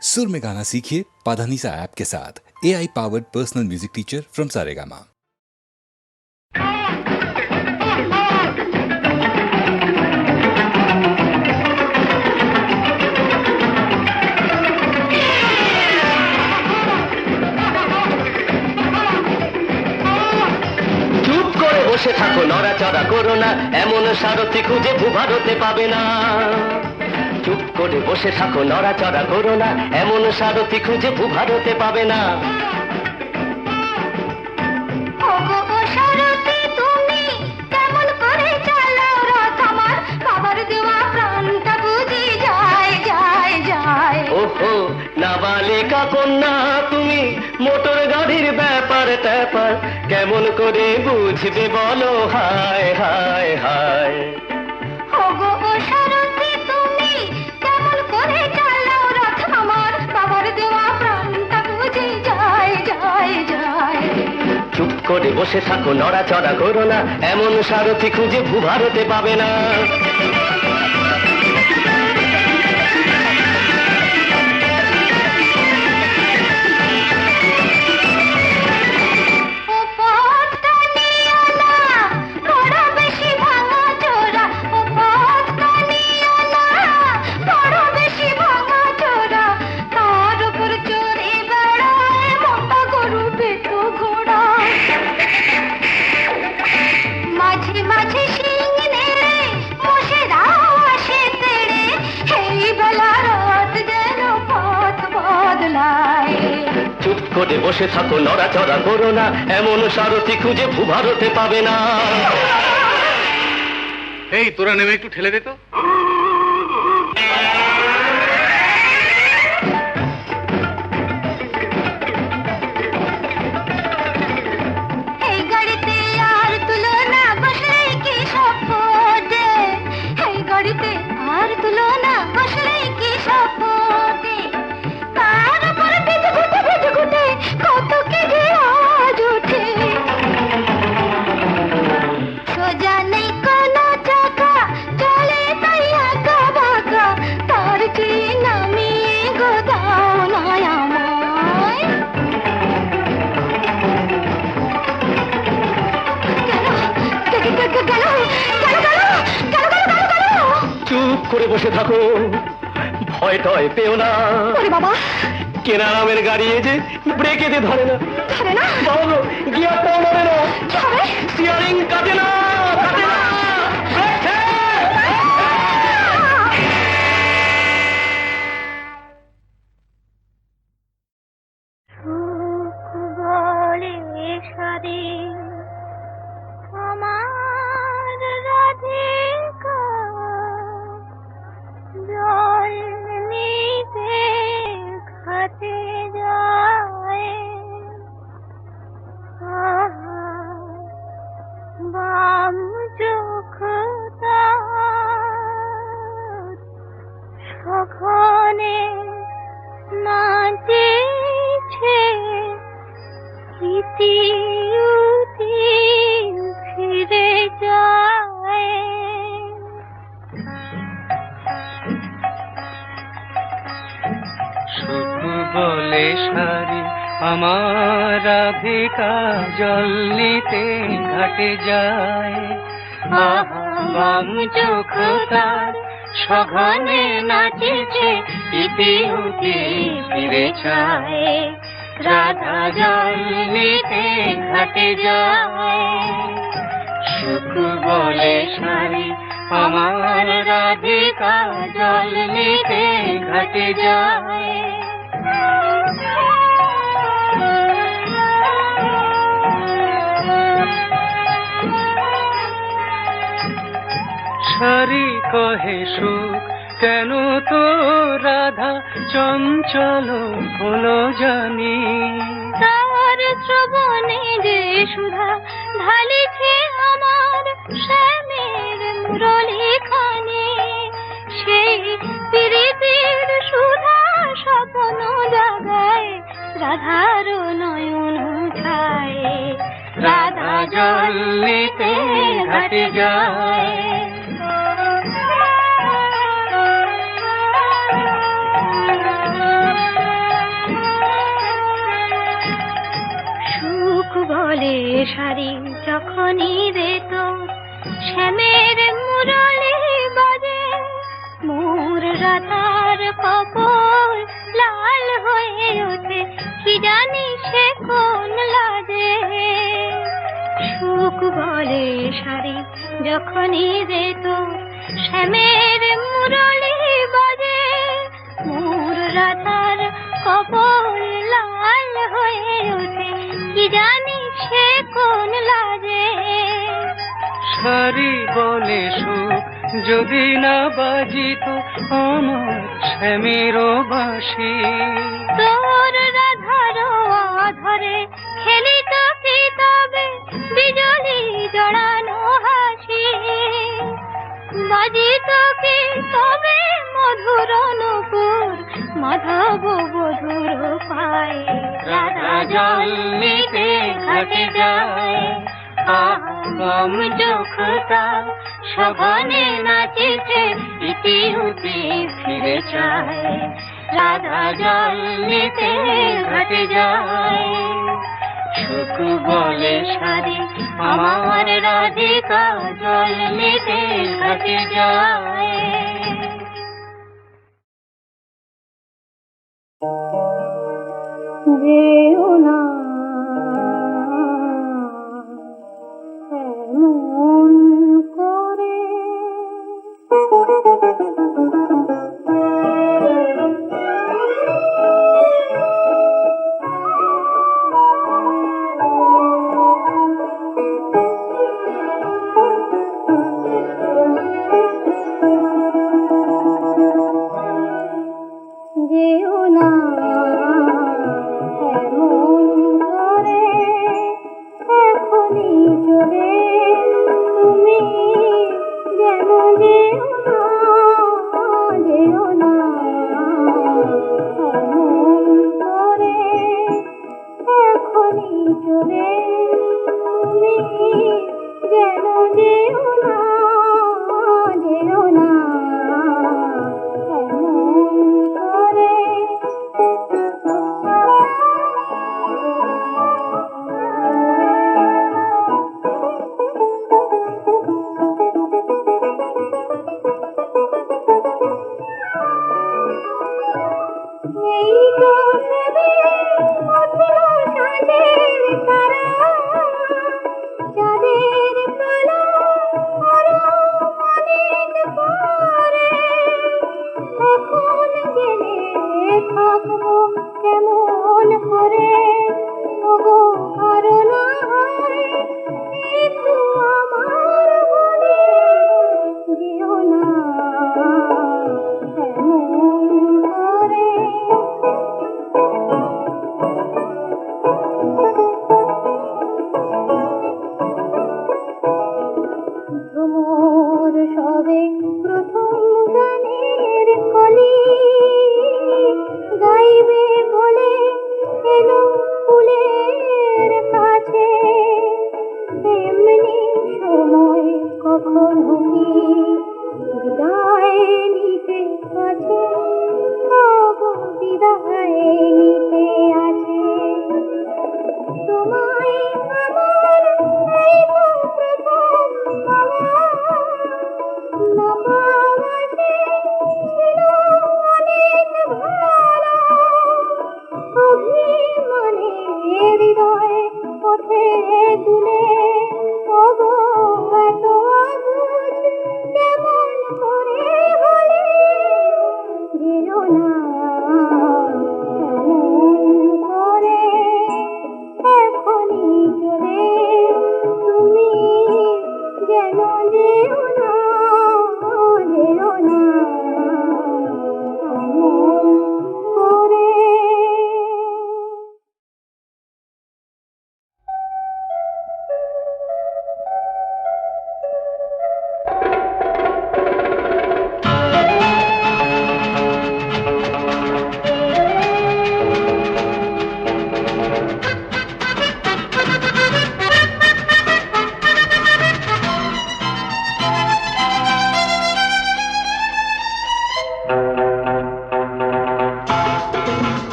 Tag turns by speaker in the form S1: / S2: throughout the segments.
S1: सुर में गाना सीखिए पाधानीसा ऐप के साथ। AI powered personal music teacher from Saregama.
S2: বসে থাকো, নড়াচড়া করো না, এমন সারথি খুঁজে ভূভারতে পাবে না। চুপ করে বসে থাকো, নড়াচড়া করো না, এমন সারথি খুঁজে ভূভারতে পাবে না। ওহো নাবালিকা কন্যা তুমি, মোটর গাড়ির ব্যাপার ট্যাপার কেমন করে বুঝবে বলো, হায় হায় হায়। চুপ করে বসে থাকো, নড়াচড়া করো না, এমন সারথি খুঁজে ভূভারতে পাবে না। চুপ করে বসে থাকো, নড়াচড়া করো না, এমন সারথি খুঁজে ভূভারতে পাবে না।
S3: এই তোরা নেমে একটু ঠেলে দে তো।
S4: এই গাড়িতে আর তুলনা, বসলে কি সব ফোটে। এই গাড়িতে আর তুলনা, বসলে কি সব ফোটে। তার উপর পেটে ঘুটে পেটে ঘুটে কত কি যে আজ উঠে। সোজা নেই কোনো চাকা, চলে তাই আঁকা বাঁকা, তার কি নামিয়ে গোদাও নয় আমায়।
S2: চুপ করে বসে থাকো, ভয় টয় পেও না।
S4: বাবা
S2: কেনা নামের গাড়ি যে ব্রেকে দিয়ে ধরে না,
S4: ধরে না,
S2: বাবু গিয়ারটাও নড়ে না,
S4: কি হবে?
S2: স্টিয়ারিং কাটে না, কাটে না।
S5: বলে সারি আমার রাধিকা জল নিতে ঘাটে যায়। বাম চোখ তার সঘনে নাচেছে, ইতি উতি ফিরে চায়। রাধা জল নিতে ঘাটে যায়। সুখ বলে সারি আমার রাধিকা জল নিতে ঘাটে যায়। সারি কহে সুখ কেন তো রাধা চঞ্চল হলো জানি।
S4: তার শ্রবণে যে সুধা ঢালিছে আমার শ্যামের মুরলী খানে। সেই প্রীতির সুধা স্বপ্ন জাগায়, রাধার নয়ন ছায়।
S5: রাধা জল নিতে ঘাটে যায়।
S4: শাড়ি যখনই রে তোর শ্যামের মুরলি বাজে, মোর রাধার কপল লাল হয়ে ওঠে, কি জানি সে কোন লাজে। সুখ বলে শাড়ি যখনই রে তোর শ্যামের মুরলি বাজে, মোর রাধার কপল লাল হয়ে ওঠে, কি জানি সে কোন লাজে।
S5: শাড়ি বলে সুখ যদি না বাজিত আমার শ্যামের বাঁশি,
S4: তোর রাধার আধরে খেলিত কি তবে বিজলি জড়ানো হাসি, বাজিত কি তবে মধুর নূপুর মাধব বধুর পায়ে।
S5: রাধা জল নিতে ঘাটে যায়, আম যখতা সঘনে নাচিছে, ইতি উতি ফিরে চায়। রাধা জল নিতে ঘাটে যায়, সুখ বলে শাড়ি আমার রাধিকা জল নিতে ঘাটে যায়।
S4: যেও না এমন করে, যেও না এমন করে, এখনই চলে তুমি যেন যেও না, যেও না এমন করে, এখনই চলে তুমি যেন যেও না, যেও না এমন করে। এই তো নেবে উঠল সাঁঝের তারা, চাঁদের পালা আরো অনেক পরে, এখন গেলে থাকবো কেমন করে, ওগো আরো না হয় একটু আমার বলে, যেও না এমন করে। ভ্রমর সবে প্রথম গানের কলি, গাইবে বলে এলো ফুলের কাছে, এমনি সময়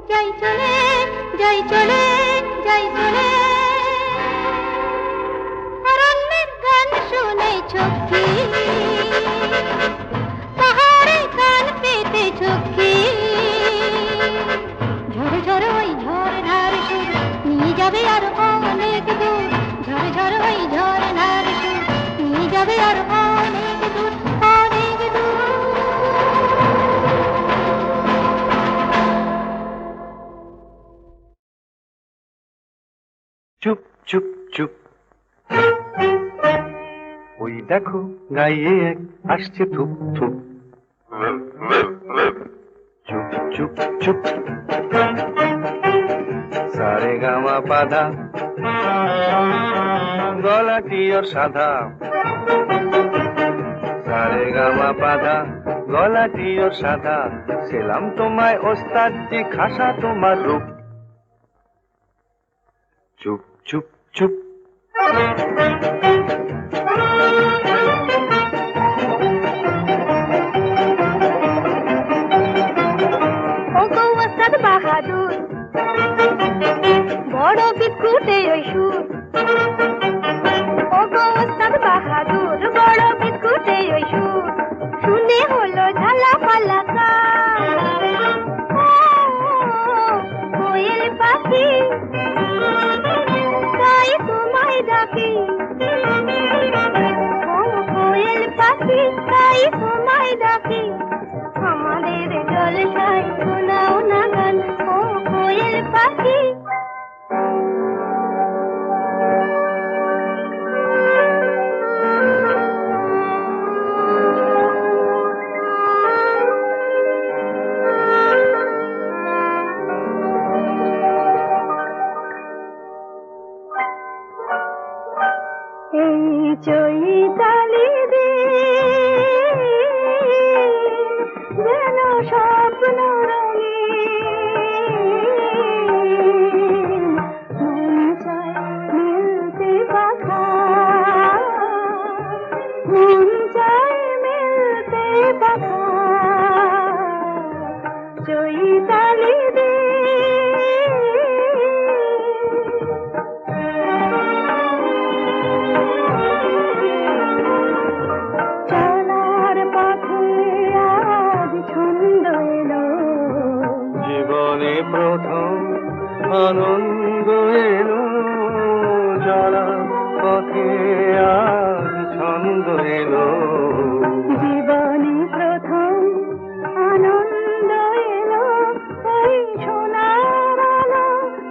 S4: যাই চলে যাই চলে যাই চলে অরণ্যের গান শুনেছ কি পাহাড়ে গান পেতেছ কি ঝরে ঝরে ওই ঝরনার সুর নিয়ে যাবে আর অনেক দূর ঝরে ঝরে ওই ঝরনার সুর নিয়ে যাবে আর অনেক দূর অনেক দূর
S6: চুপ চুপ চুপ ওই দেখো গাইয়ে এক আসছে থুপ থুপ চুপ চুপ চুপ সারে গামা পাধা গলাটি ওর সাদা সারে গামা পাধা গলাটি ওর সাদা সেলাম তোমায় ওস্তাদ জি খাসা তোমার রূপ চুপ চুপ চুপ
S4: ওগো ওস্তাদ বাহাদুর বড় বিস্কুটে ওই সুর ওগো ওস্তাদ বাহাদুর বড় বিস্কুটে ওই সুর শুনে হলো ঝালা পালা কোয়েল পাখি তাই তোমায় ডাকি ও কোয়েল পাখি তাই তোমায় ডাকি আমাদের জলসায় শোনাও না গান ও কোয়েল পাখি এই চৈতালি যেন স্বপ্ন রঙিন মন চায় মিলতে পাখা মন চায় মিলতে পাখা চৈতালি চলার পথে আজ ছন্দ এলো
S6: জীবনে প্রথম আনন্দ এলো চলা পথে আজ ছন্দ এলো
S4: জীবনে প্রথম আনন্দ এলো ওই সোনার আলো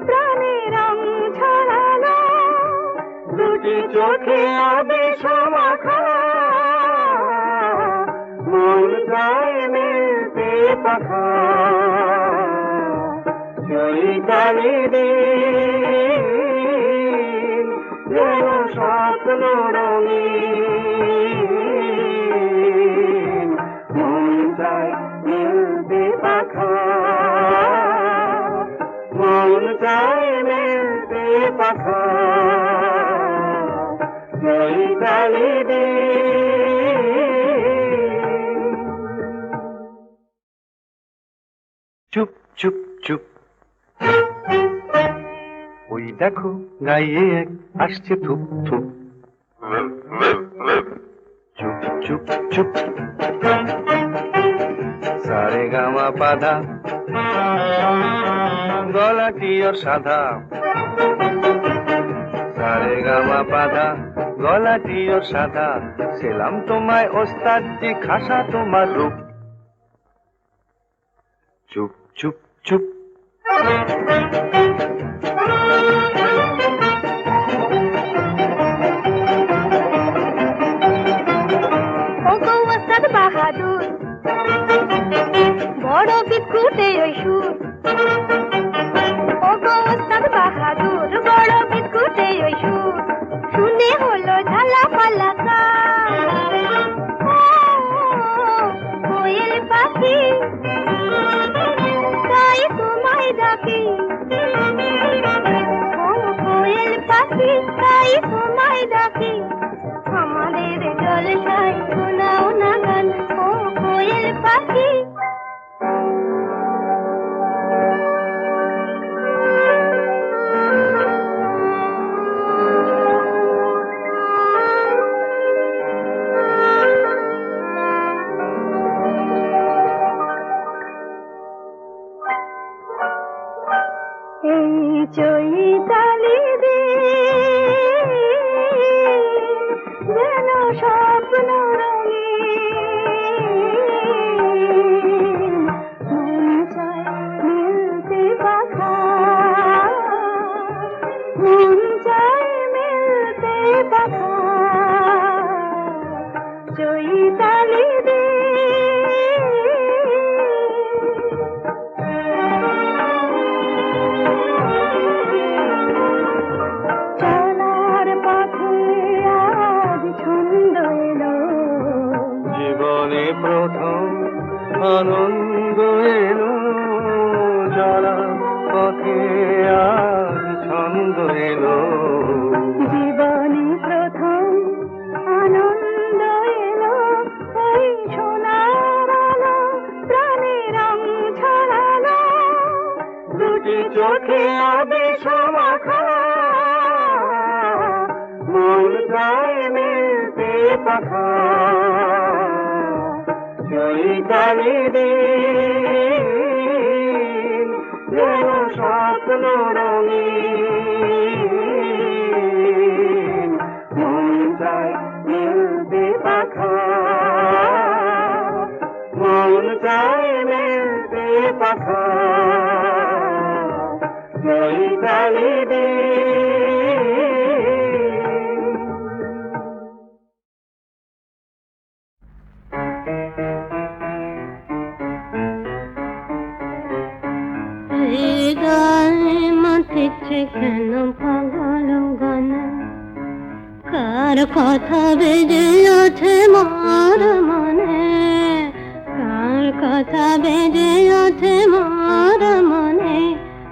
S4: প্রাণে রং ছড়ালো
S6: দুটি চোখে আবেশ মাখা মন চায় মিলতে পাখা চৈতালি দিন যেন স্বপ্ন রঙিন মন চায় মিলতে পাখা মন চায় মিলতে পাখা চৈতালি চুপ চুপ চুপ ওই দেখো গাইয়ে এক আসছে থুপ থুপ চুপ চুপ চুপ সারে গামা পাধা গলাটি ওর সাদা সারে গামা পাধা গলাটি ওর সাদা সেলাম তোমায় ওস্তাদ জি খাসা তোমার রূপ চুপ চুপ চুপ
S4: ওগো ওস্তাদ বাহাদুর বড় বিস্কুটে ওই সুর ওগো ওস্তাদ বাহাদুর বড় বিস্কুটে ওই সুর শুনে হলো ঝালা পালা কোয়েল পাখি তাই তোমায় ডাকি
S5: চৈতালি দিন চলার পথে আজ ছন্দ এলো
S6: জীবনে প্রথম আনন্দ এলো চলা পথে আজ ছন্দ এলো
S5: জীবনে প্রথম আনন্দ এলো এই সোনার আলো প্রাণে রং ছড়ালো
S6: দুটি চোখে আবেশ মাখা মন চায় মিলতে পাখা চৈতালি দিন যেন স্বপ্ন রঙিন মন চায় মিলতে পাখা মন চায় মিলতে পাখা চৈতালি দিন
S5: হৃদয় মাতিছে কেন পাগল গানে কার কথা বেজে ওঠে মোর মনে কার কথা বেজে ওঠে মোর মনে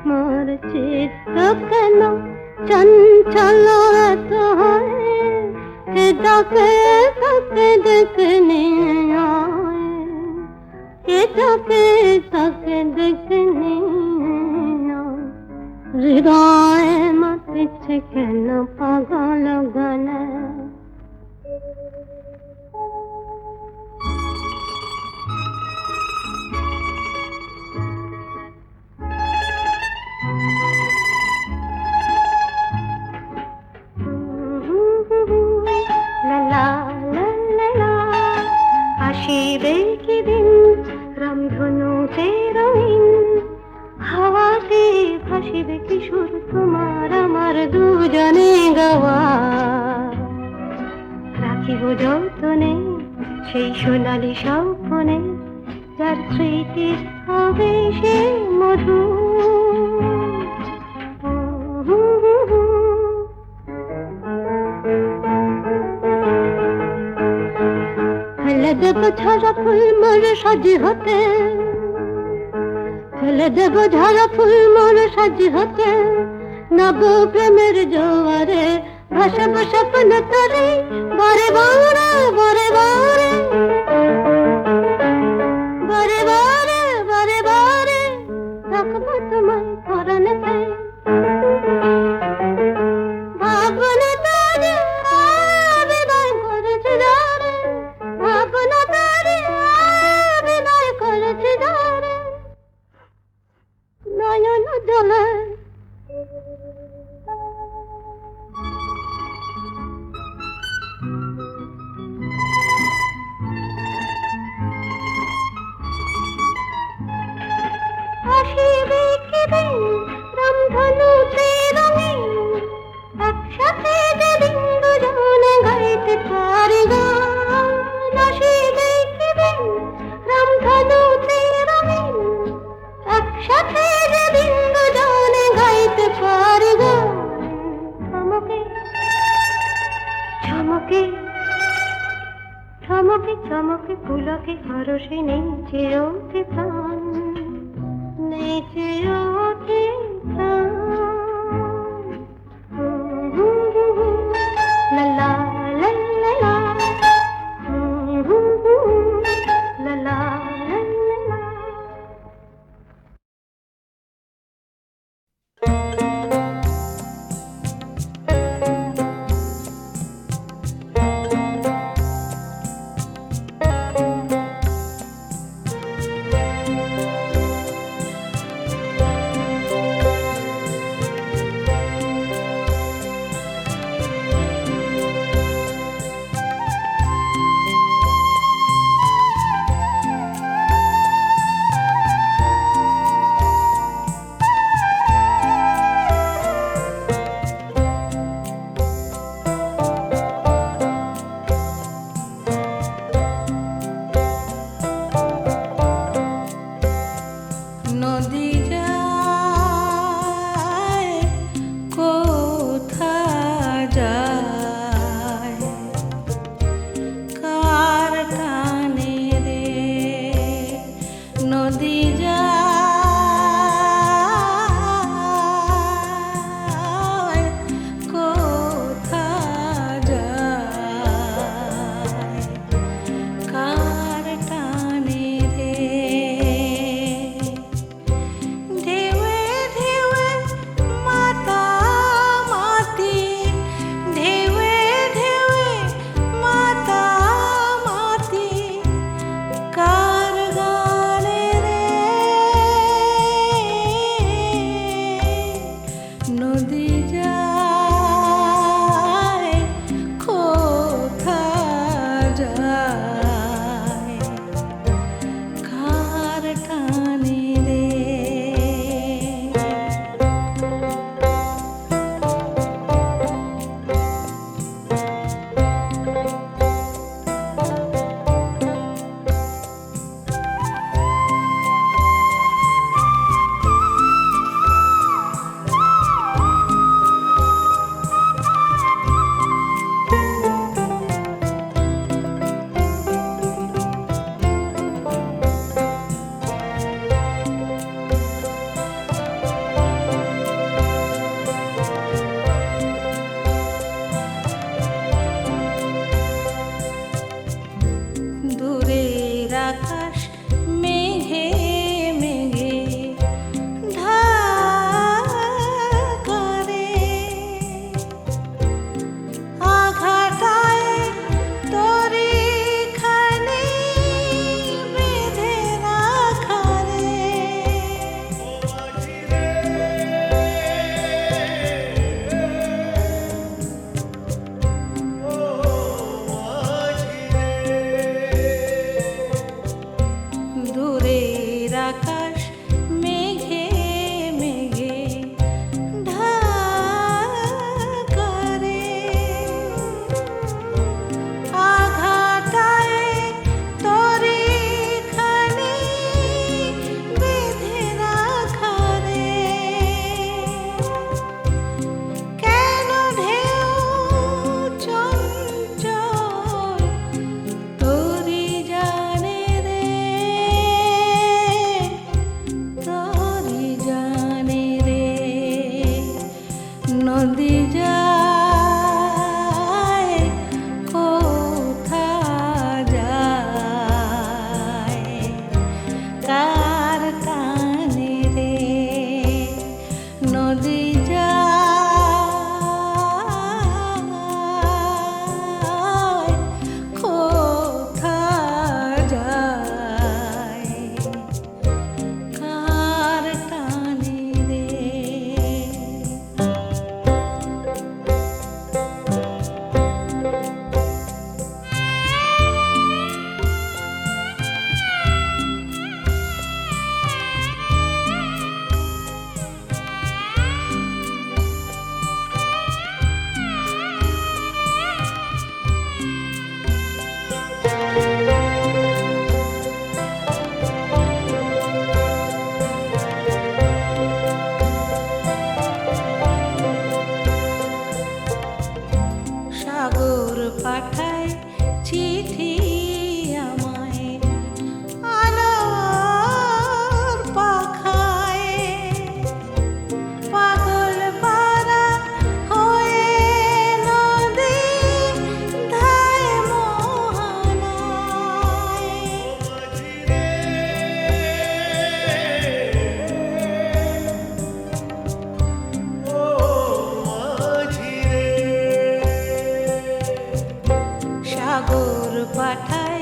S5: মোর চিত্ত কেন চঞ্চল এত হয় কে ডাকে তাকে দেখে নিয়ে কে ডাকে তাকে দেখে নিয়ে হৃদয় মাতিছে কেন পাগল গানে লা লা লা লা লা আসিবে কি দিন রামধনুতে রঙিন হাওয়াতে ভাসিবে কিশোর তোমার আমার দুজনে গাওয়া রাখিব যৌতনে সেই সোনালি স্বপ্নে যার স্মৃতি হবে সে মধু ফেলে দেব ঝরা ফুল মোর সাজি হতে ফেলে দেব ঝরা ফুল মোর সাজি হতে নব প্রেমের জোয়ারে ভাসাব স্বপ্ন তরে বারে বারে বারে বারে বারে বারে বারে বারে রাখবো তোমায় পরাণেতে ভাবনা তারে বিদায় করেছে যারে ভাবনা তারে বিদায় করেছে যারে নয়ন জলে আসিবে কি দিন রামধনুতে রঙিন একসাথে যেদিন দুজনে গাইতে পারি গান আসিবে কি দিন রামধনুতে রঙিন একসাথে যেদিন দুজনে গাইতে পারি গান চমকে চমকে চমকে চমকে পুলকে হরসে নেচে ওঠে প্রাণ নেচে ওঠে প্রাণ লা লা লা লা লা লা লা লা লা
S7: পাঠায়